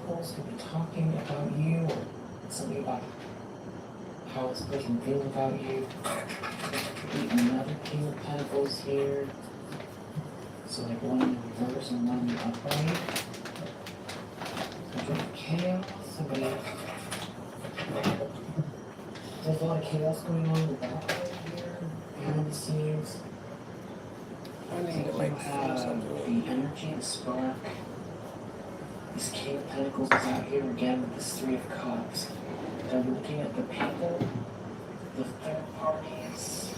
Pentacles could be talking about you, or something about how this person feels about you. Could be another King of Pentacles here. So like one in reverse and one in the upright. There's chaos. Somebody. There's a lot of chaos going on in the background here, behind the scenes. I need to You make have the energy, the spark. This King of Pentacles is out here again with this Three of Cups. They're looking at the people, the third parties.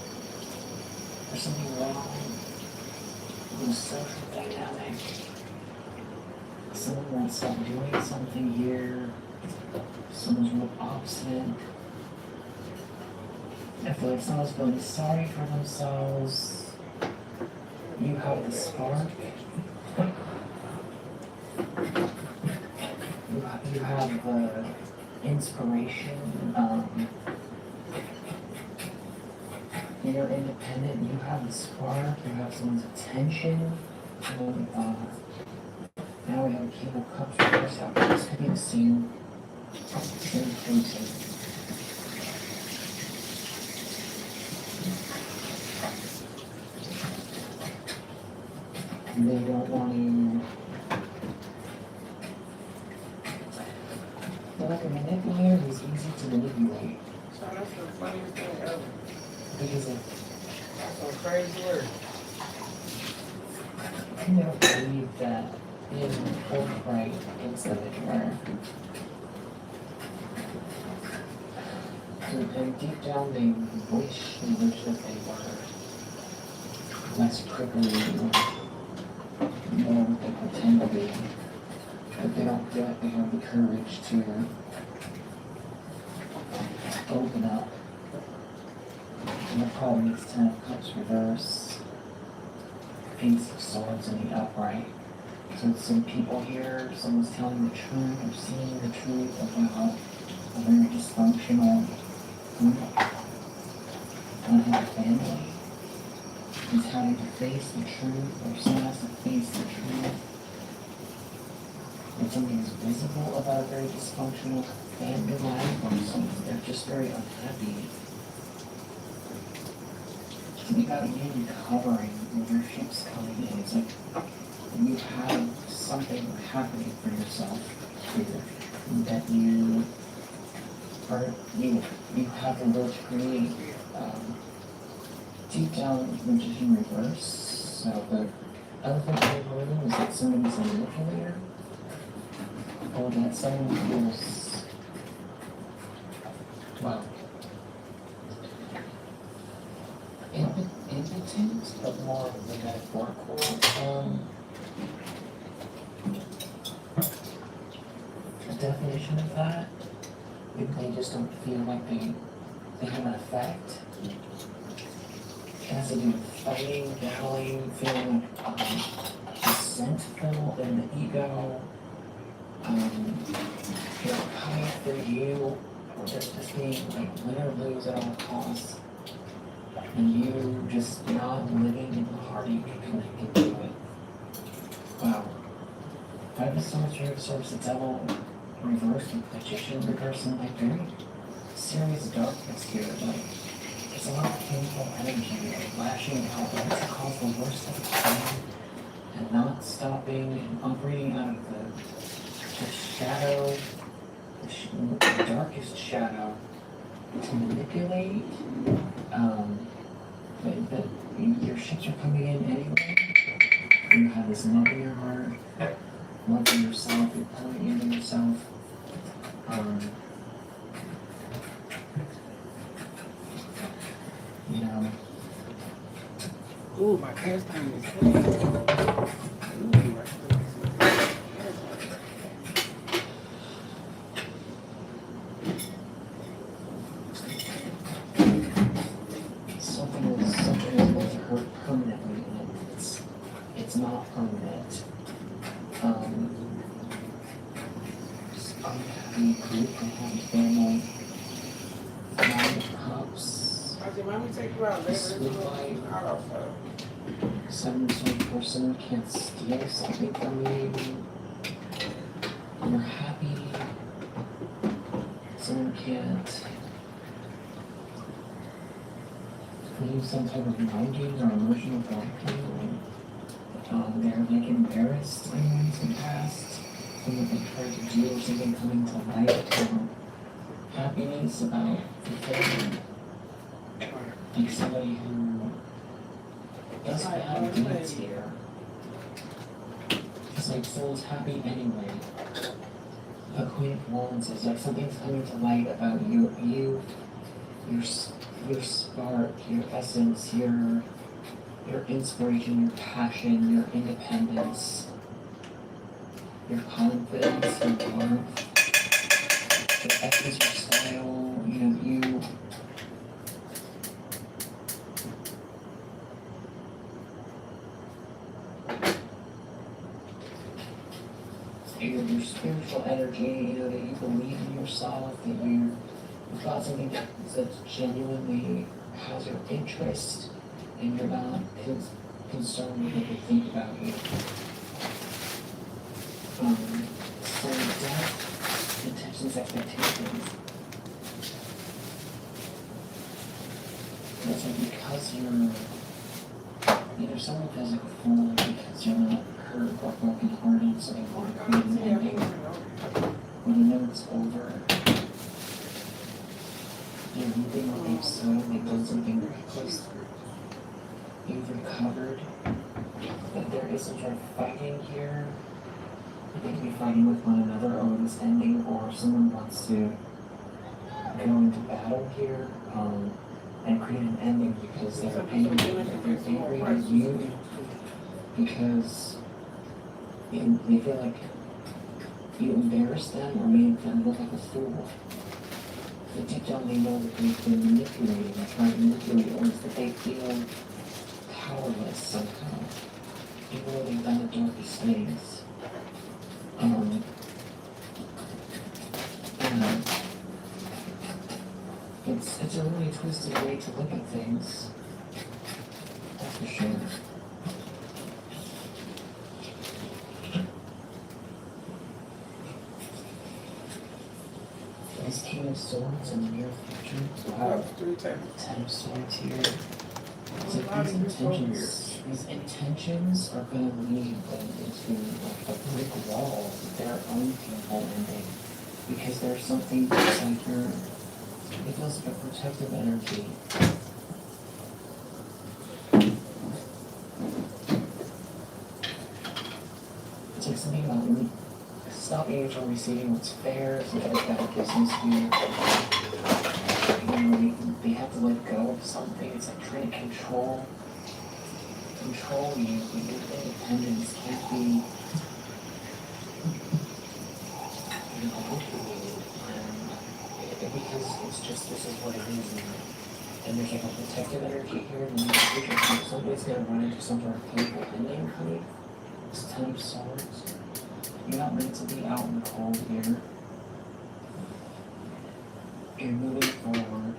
There's something wrong with the social dynamic. Someone wants to stop doing something here. Someone's real obstinate. I feel like someone's feeling sorry for themselves. You have the spark. You have the inspiration. You're independent. You have the spark. You have someone's attention. Now we have a King of Cups reversed out. This could be the same person. They don't want to. They're like a manipulator who's easy to manipulate. So that's the funniest thing ever. Because of. That's a crazy word. I never believe that being forthright is the manipulator. And deep down, they wish that they were less privileged, more what they pretend to be. But they don't feel like they have the courage to open up. And that probably makes Ten of Cups reverse, Ace of Swords in the upright. So some people here, someone's telling the truth or seeing the truth about a very dysfunctional unhappy family. Is having to face the truth, or someone has to face the truth. When something is visible about a very dysfunctional family life, or something, they're just very unhappy. You got you recovering when your ship's coming in. It's like you have something happening for yourself here that you have the will to create. Deep down, Magician reverse. So the other thing in the room is that somebody's a manipulator, or that someone feels, well, impotent, but more of the metaphorical definition of that. They just don't feel like they have an effect. It has to do with fighting, battling, feeling resentful in the ego, coming for you, or just being like win or lose at all costs, and you just not living in the heartache connected to it. Wow. Five of Swords reverse, the Devil reversed with Magician reverse, and like very serious darkness here. Like there's a lot of painful energy, like lashing out, like to cause the worst of the pain, and not stopping and operating out of the shadow, the darkest shadow, to manipulate. But your ships are coming in anyway. You have this love in your heart, love for yourself, you're pouring into yourself. You know. Ooh, my hairstyle is good. Something is going to hurt permanently, and it's not permanent. Just unhappy group, unhappy family. Nine of Cups. Let me take you out later. Sweet life. Seven-sword person can't steal something from you. you're happy, someone can't feel some type of longing or emotional blocking, they're like embarrassed in ways in the past, from what they tried to do or something coming to light, or happiness about fulfilling, like somebody who does bad deeds here. It's like someone's happy anyway. A Queen of Wands is like something's coming to light about you, your spark, your essence, your inspiration, your passion, your independence, your confidence, your warmth, your essence, your style, your spiritual energy, that you believe in yourself, that you've got something that genuinely has your interest, and you're not concerned with what they think about you. So depth, intentions, expectations. It's like because you're either someone feels like a fool because you're not hurt or broken hearted, so they want to create an ending when they know it's over. They're moving what they've sown, they've done something reckless. You've recovered, but there is some sort of fighting here. They could be fighting with one another over this ending, or someone wants to go into battle here and create an ending because they're angry with you because they feel like you embarrassed them or made them look like a fool. But deep down they know that they've been manipulating and trying to manipulate, or that they feel powerless somehow, even though they've done the darkest things. And it's a really twisted way to look at things, that's for sure. This King of Swords in the near future. Wow. 10 of Swords here. So these intentions are going to lead them into like a brick wall of their own painful ending. Because there's something that's like it feels like a protective energy. It's like something about stopping you from receiving what's fair, something like that business here. They have to let go of something. It's like trying to control you, but your independence can't be because it's just this is what it is, and there's like a protective energy here in the near future. So somebody's gonna run into some sort of painful ending coming. It's 10 of Swords. You're not meant to be out in the cold here. You're moving forward.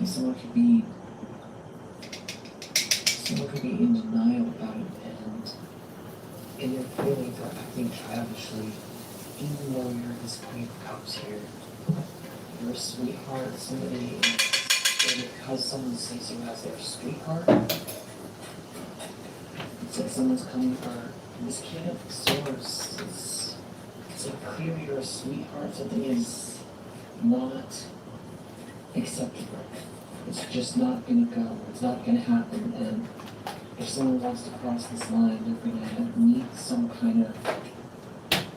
Someone could be in denial about it, and their feelings are acting childishly, even though you're this Queen of Cups here. You're a sweetheart, somebody, and because someone sees you as their sweetheart, it's like someone's coming for this King of Swords. It's like clear you're a sweetheart, something is not acceptable. It's just not going to go. It's not going to happen. And if someone wants to cross this line, they're going to need some kind of,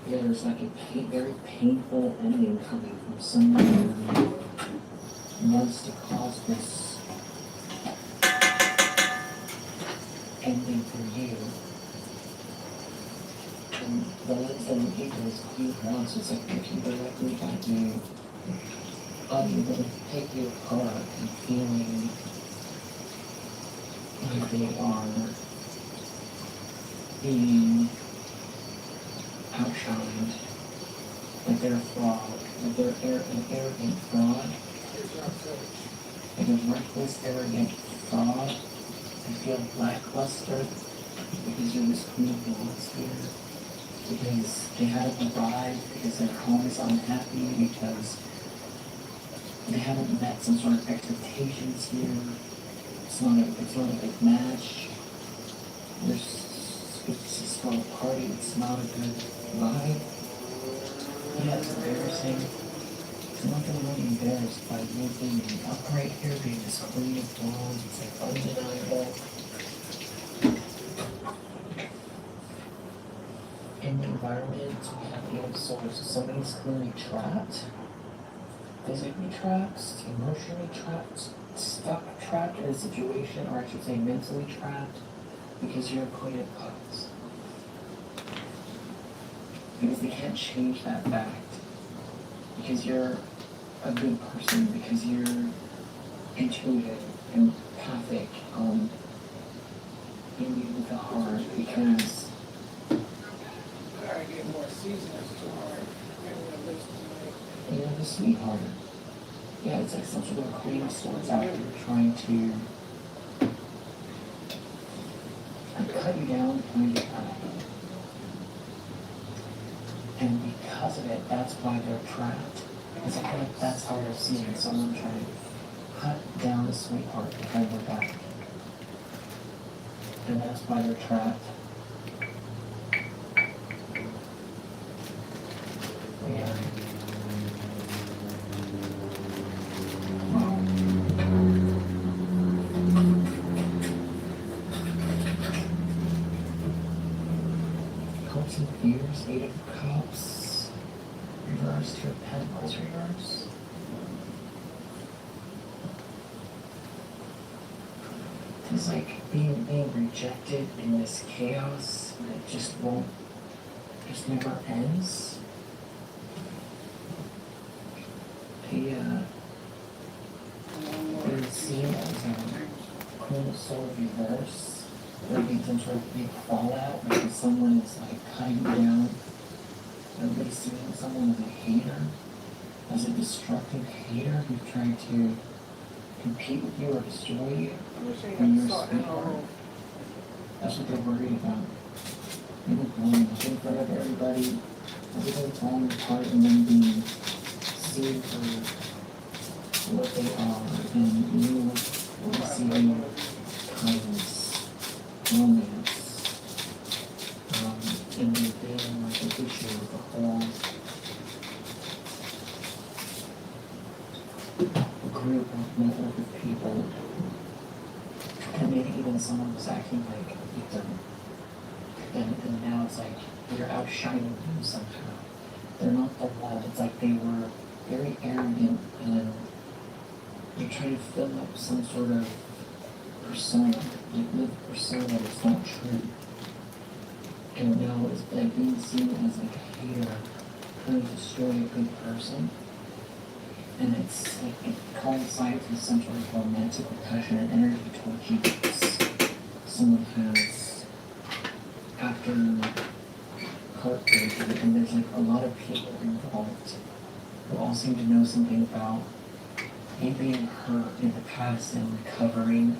there's like a very painful ending coming from someone who wants to cause this ending for you. And the lens that I'm giving is Queen of Wands. It's like looking directly at you, unable to take you apart and feeling like they are being outshined, like they're a fraud, like they're an arrogant fraud, like a reckless, arrogant fraud. I feel lackluster because you're this Queen of Wands here. because they haven't arrived, because their home is unhappy, because they haven't met some sort of expectations here. It's not a good match. It's just for a party. It's not a good vibe. Yeah, it's embarrassing. I'm not gonna let you embarrassed by you being upright here, being this queen of wands. It's like undeniable. In the environment, we have the Eight of Swords. Somebody's clearly trapped, physically trapped, emotionally trapped, stuck, trapped in a situation, or I should say mentally trapped, because you're a Queen of Cups. Because they can't change that fact. Because you're a good person, because you're intuitive, empathic, you lead with the heart, because Gotta get more seasonings to her. you're the sweetheart. Yeah, it's like some sort of Queen of Swords out there trying to cut you down, trying to and because of it, that's why they're trapped. Because I feel like that's how they're seeing someone trying to cut down a sweetheart behind their back. And that's why they're trapped. Yeah. Hopes and fears, Eight of Cups, reverse, Two of Pentacles, reverse. It's like being rejected in this chaos, and it just never ends. It's seen as a Queen of Swords reverse. There being some sort of big fallout, because someone is like cutting down. Everybody's seeing someone as a hater, as a destructive hater who's trying to compete with you or destroy you. And you're a sweetheart. That's what they're worried about. You're going in front of everybody, everything falling apart, and then being seen for what they are, and you receiving kindness, romance, and there being like an issue with the whole group of network of people, and maybe even someone was acting like a victim, and now it's like you're outshining them somehow. They're not the love. It's like they were very arrogant, and you're trying to fill up some sort of persona, like live persona that's not true. And now it's like being seen as like a hater, trying to destroy a good person. And it's like it coincides with some sort of romantic or passionate energy towards you that someone has after heartbreak, and there's like a lot of people involved who all seem to know something about you being hurt in the past and recovering.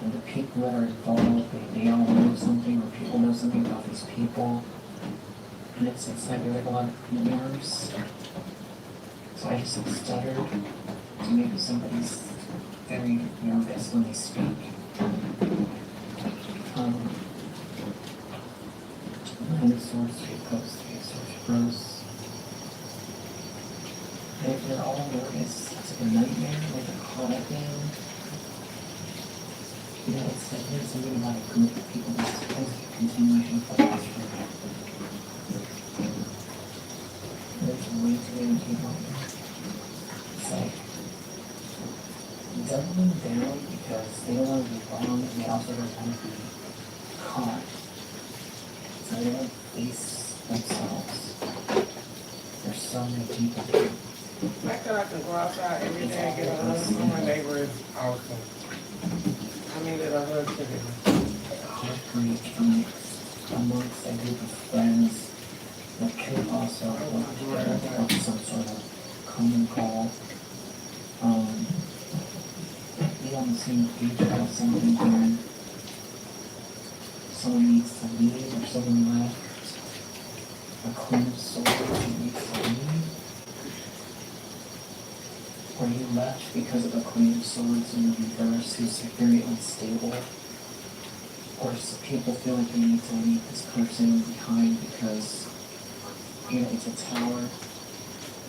And the people that are involved, they all know something, or people know something about these people. And it's like there's like a lot of norms. So I just stuttered. So maybe somebody's very nervous when they speak. Nine of Swords, Three of Cups, Three of Swords, Rose. They're all nervous. It's like a nightmare, like a caught up in. You know, it's like there's something about a group of people that's supposed to be a continuation of what was for them. There's way too many people. It's like doubling down because they don't want to be wrong, and they also don't want to be caught. So they don't face themselves. There's so many people here. The fact that I can go outside every day and get a hug from my neighbor is awesome. I needed a hug today. Heartbreak amongst a group of friends that could also have some sort of common goal. Be on the same page about something here. Someone needs to leave or someone left. a Queen of Swords and you flee, or you left because of a Queen of Swords in reverse who's very unstable, or people feel like they need to leave this person behind because, you know, it's a tower.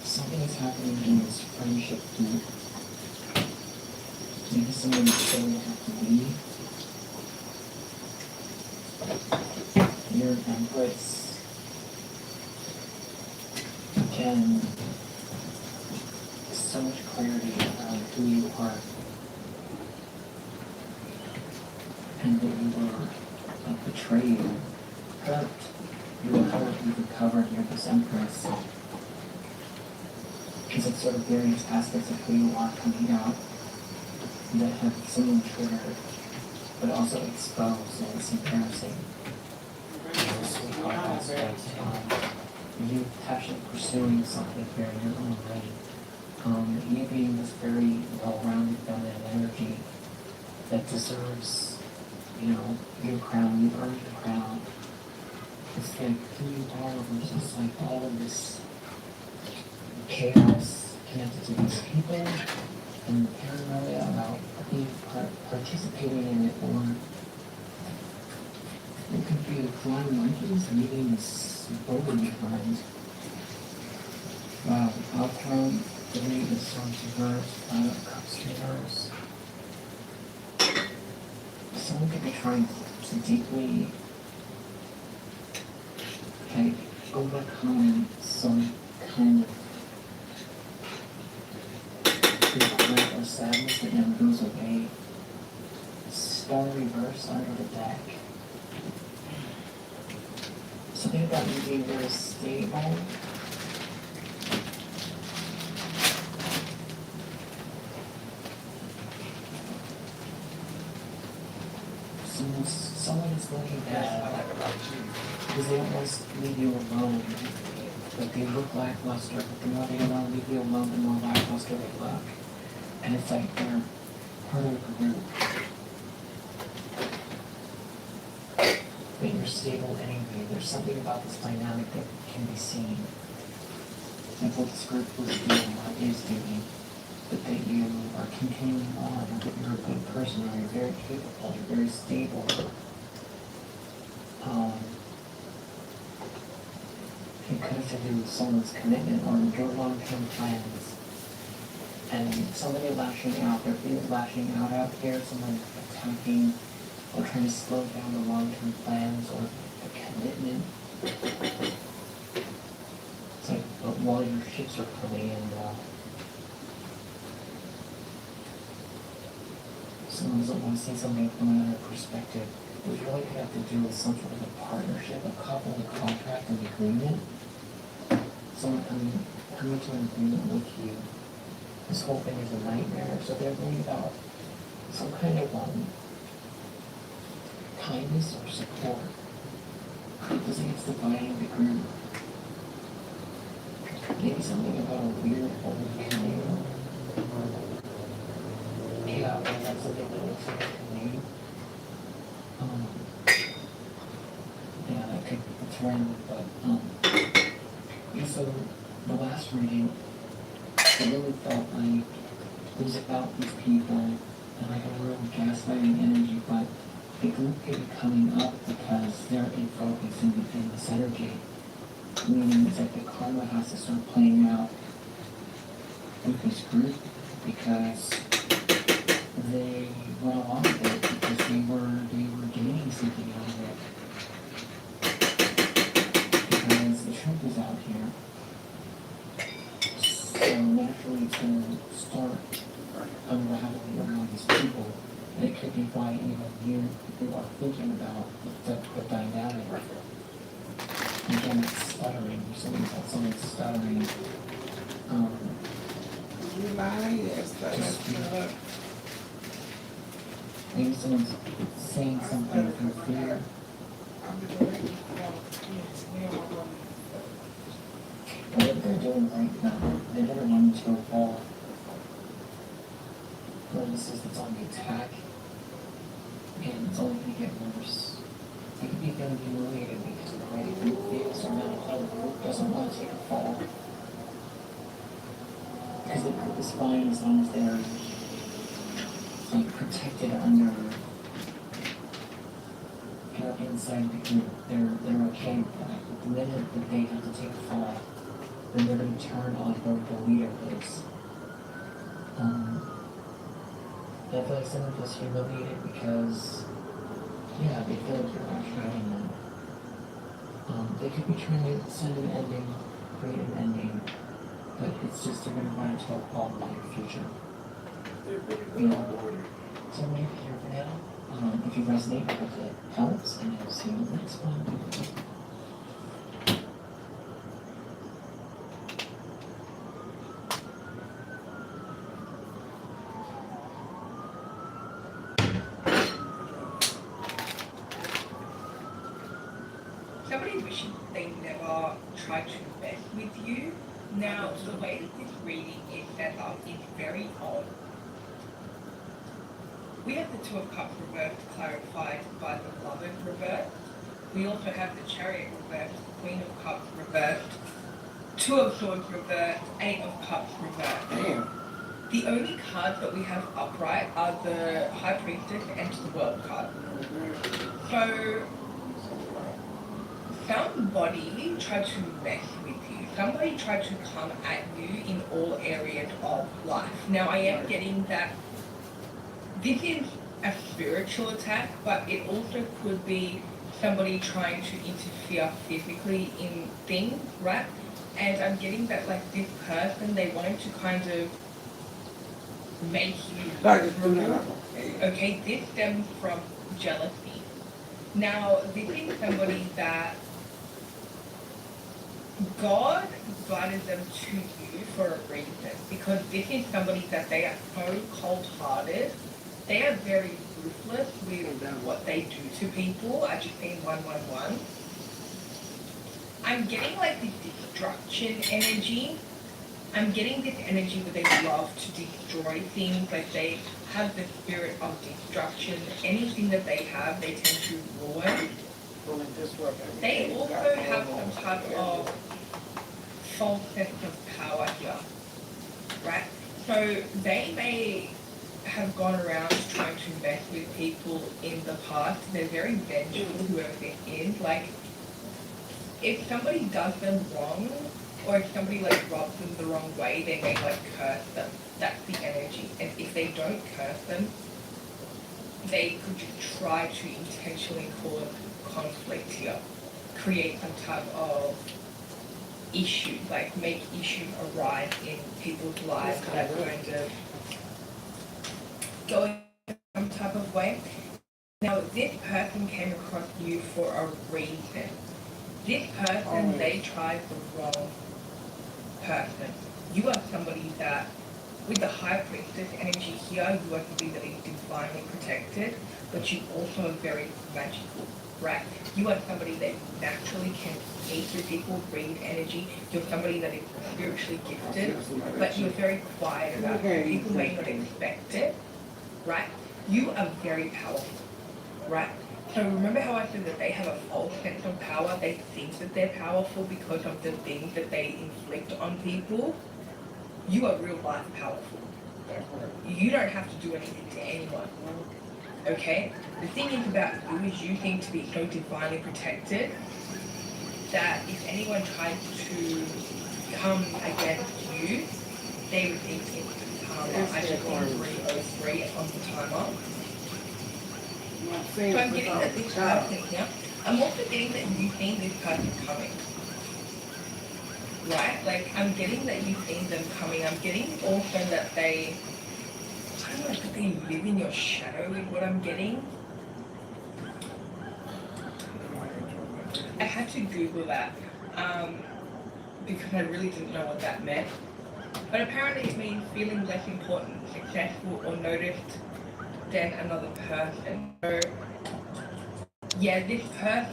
Something is happening in this friendship group. Maybe someone is going to have to leave. Your Empress. Again, so much clarity around who you are. And that you were betrayed, hurt. You were hurt, you recovered, you're this Empress. Because it's sort of various aspects of who you are coming out that have someone triggered, but also exposed, and it's embarrassing. The sweetheart aspect, you passionately pursuing something here in your own right. You being this very well-rounded feminine energy that deserves, you know, your crown. You've earned the crown. It's like who you are versus like all of this chaos connected to these people and the paranoia about being participating in it, or it could be flying monkeys leaving this boulder behind. Wow, outcome, 3 is Swords reverse, 5 of Cups reverse. Someone could be trying to deeply like overcome some kind of regret or sadness that never goes away. Star reverse under the deck. Something about you being very stable. Someone is looking bad because they don't want to leave you alone. But they look lackluster, but the more they don't want to leave you alone, the more lackluster they look. And it's like they're part of a group. But you're stable anyway. There's something about this dynamic that can be seen. Like what this group was doing, what is doing. But that you are continuing on, or that you're a good person, or you're very capable, you're very stable. It could have to do with someone's commitment or your long-term plans. And somebody lashing out, there is lashing out here, someone attacking or trying to slow down the long-term plans or the commitment. It's like, but while your ships are coming and someone doesn't want to see something from another perspective, we really could have to do with some sort of a partnership, a couple, a contract, an agreement. Someone coming to an agreement with you. This whole thing is a nightmare, so they're worried about some kind of kindness or support. Because it's dividing the group. Maybe something about a weird old canoe. Yeah, that's something that looks like a canoe. Yeah, that could be random, but so the last reading, it really felt like it was about these people and like a real gaslighting energy, but the group could be coming up because they're in focus in this energy. Meaning it's like the karma has to start playing out with this group because they went along with it because they were gaining something out of it. Because the truth is out here. So naturally it's going to start unraveling around these people. And it could be why even you are thinking about the dynamic. Again, it's stuttering. Someone's stuttering. You lie, yes, that's maybe someone's saying something through fear. What they're doing right now, they're going to run into a wall. Notices that's on the attack, and it's only going to get worse. They could be feeling humiliated because right? If you feel surrounded by the group doesn't want to take a fall, because the group is fine as long as they're like protected under, inside the group. They're okay with that. But the minute that they have to take a fall, then they're going to turn on whoever the leader is. I feel like some of us humiliated because, yeah, they feel like you're not trying them. They could be trying to send an ending, create an ending, but it's just they're going to run into a problem in the future. You know, so I'm here for now. If you resonate with it, helps, and I'll see you in the next one. Somebody wishing they never tried to mess with you. Now, the way that this reading is set up is very odd. We have the Two of Cups reversed, clarified by the Lovers reversed. We also have the Chariot reversed, Queen of Cups reversed, Two of Swords reversed, Eight of Cups reversed. Damn. The only cards that we have upright are the High Priestess and the World card. So, somebody tried to mess with you. Somebody tried to come at you in all areas of life. Now, I am getting that this is a spiritual attack, but it also could be somebody trying to interfere physically in things, right? And I'm getting that, like, this person, they wanted to kind of make you vulnerable. Okay, this stems from jealousy. Now, this is somebody that God guided them to you for a reason, because this is somebody that they are so cold-hearted. They are very ruthless with what they do to people. I just seen 111. I'm getting like this destruction energy. I'm getting this energy where they love to destroy things. Like they have the spirit of destruction. Anything that they have, they tend to ruin. They also have some type of false sense of power here, right? So they may have gone around trying to mess with people in the past. They're very vengeful, whoever it is. Like, if somebody does them wrong, or if somebody like rubs them the wrong way, they may like curse them. That's the energy. And if they don't curse them, they could just try to intentionally cause conflict here, create some type of issue, like make issues arise in people's lives that kind of go in some type of way. Now, this person came across you for a reason. This person, they tried the wrong person. You are somebody that, with the High Priestess energy here, you are somebody that is divinely protected, but you also are very magical, right? You are somebody that naturally can speak to people, read energy. You're somebody that is spiritually gifted, but you're very quiet about it. People may not expect it, right? You are very powerful, right? So remember how I said that they have a false sense of power? They think that they're powerful because of the things that they inflict on people. You are real life powerful. You don't have to do anything to anyone. Okay? The thing is about you is you seem to be so divinely protected that if anyone tries to come against you, they receive instant karma. I just think 303 on the timer. So I'm getting that this person here, I'm also getting that you've seen this person coming. Right? Like, I'm getting that you've seen them coming. I'm getting also that they, I don't know, that they live in your shadow is what I'm getting. I had to Google that because I really didn't know what that meant. But apparently it means feeling less important, successful, or noticed than another person. So, yeah, this person